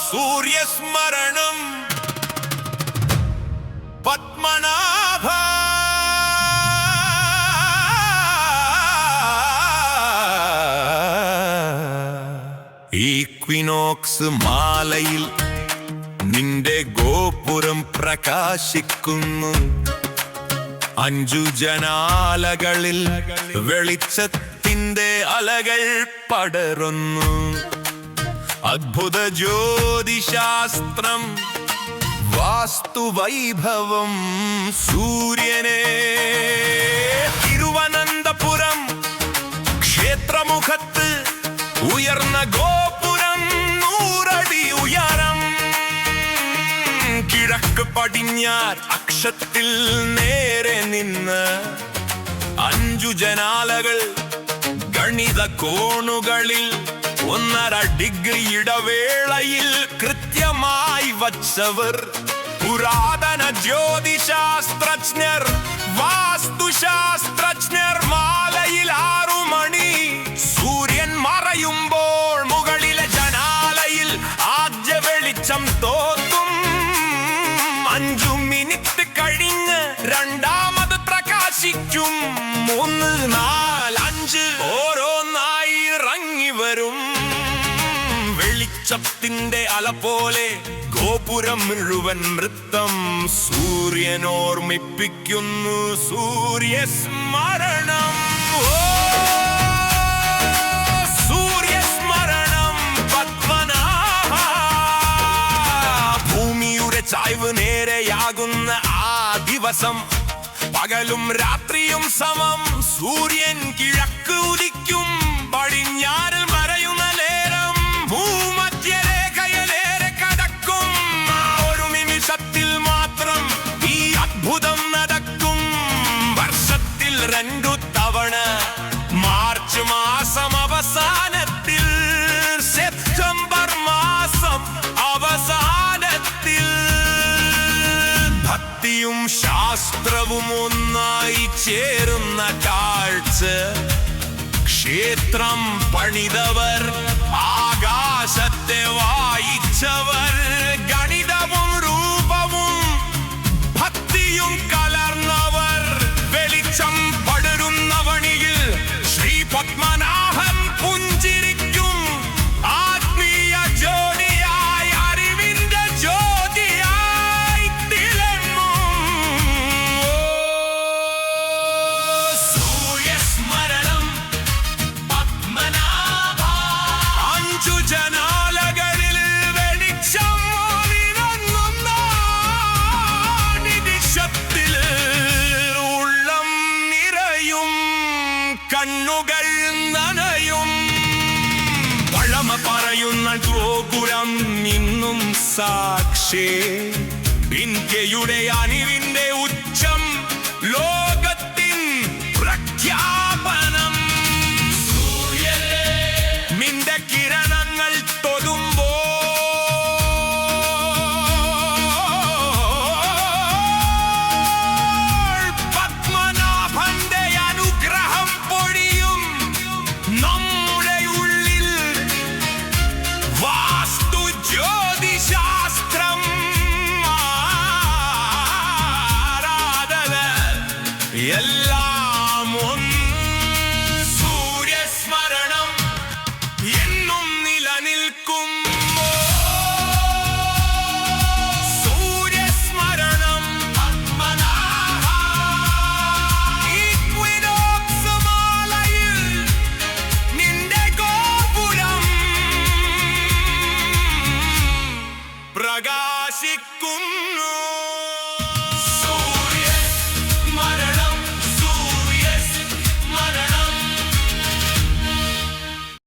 സൂര്യസ്മരണം പത്മനാഭ ഈക്വിനോക്സ് മാലയിൽ നിന്റെ ഗോപുരം പ്രകാശിക്കുന്നു. 5 ജനാലകളിൽ വെളിച്ചത്തിന്റെ അലകൾ പടരുന്നു. അദ്ഭുത ജ്യോതിശാസ്ത്രം വാസ്തുവൈഭവം സൂര്യനെ. തിരുവനന്തപുരം ക്ഷേത്രമുഖത്ത് ഉയർന്ന ഗോപുരം 100 അടി ഉയരം. കിഴക്ക് പടിഞ്ഞാറ് അക്ഷത്തിൽ നേരെ നിന്ന് 5 ജനാലകൾ ഗണിത കോണുകളിൽ 1.5 ഡിഗ്രി ഇടവേളയിൽ കൃത്യമായി വച്ചവർ പുരാതന ജ്യോതിശാസ്ത്രജ്ഞർ, വാസ്തുശാസ്ത്രജ്ഞർ. മാലയിൽ 6 മണി. സൂര്യൻ മറയുമ്പോൾ മുകളിലെ ജനാലയിൽ ആദ്യ വെളിച്ചം തോന്നും. 5 മിനിറ്റ് കഴിഞ്ഞ് രണ്ടാമത് പ്രകാശിക്കും. 3, 4, 5 ഓരോന്നായി ഇറങ്ങി വരും. വെളിച്ചത്തിന്റെ അല പോലെ ഗോപുരം മുഴുവൻ നൃത്തം സൂര്യൻ ഓർമ്മിപ്പിക്കുന്നു. സൂര്യസ്മരണം. സൂര്യസ്മരണം പത്മനാഭ. ഭൂമിയുടെ ചായ്വ് നേരെയാകുന്ന ആ ദിവസം പകലും രാത്രിയും സമം. സൂര്യൻ കിഴക്ക് ഉദിക്കും, പടിഞ്ഞാറിൽ മറയുന്ന നേരം ഭൂമധ്യരേഖയിലേറെ കടക്കും. ഒരു നിമിഷത്തിൽ മാത്രം ഈ അത്ഭുതം നടക്കും. വർഷത്തിൽ 2 തവണ, മാർച്ച് മാസം അവസാനത്തിൽ, സെപ്റ്റംബർ മാസം അവസാനത്തിൽ. ഭക്തിയും ശാസ്ത്രവും ഒന്നായി ചേരുന്ന കാഴ്ച. ക്ഷേത്രം പണിതവർ, ആകാശത്തെ വായിച്ചവർ, ഗണിതവും രൂപവും ഭക്തിയും കലർന്നവർ. വെളിച്ചം പടരുന്ന വണിയിൽ ശ്രീ പത്മനാഭൻ പുഞ്ചിരിക്കും. ആത്മീയ ജ്യോതിയായി, അറിവിന്റെ ജ്യോതിയായി തിളങ്ങും. സൂര്യസ്മരണം പത്മനാഭ. 5 ജനാലകളിൽ വെളിച്ചം വിളങ്ങുന്ന നിമിഷത്തിൽ ഉള്ളം നിറയും, കണ്ണുകൾ നനയും. പഴമ പറയുന്ന ഗോപുരം ഇന്നും സാക്ഷി. ഇന്ത്യയുടെ അണിവിൻ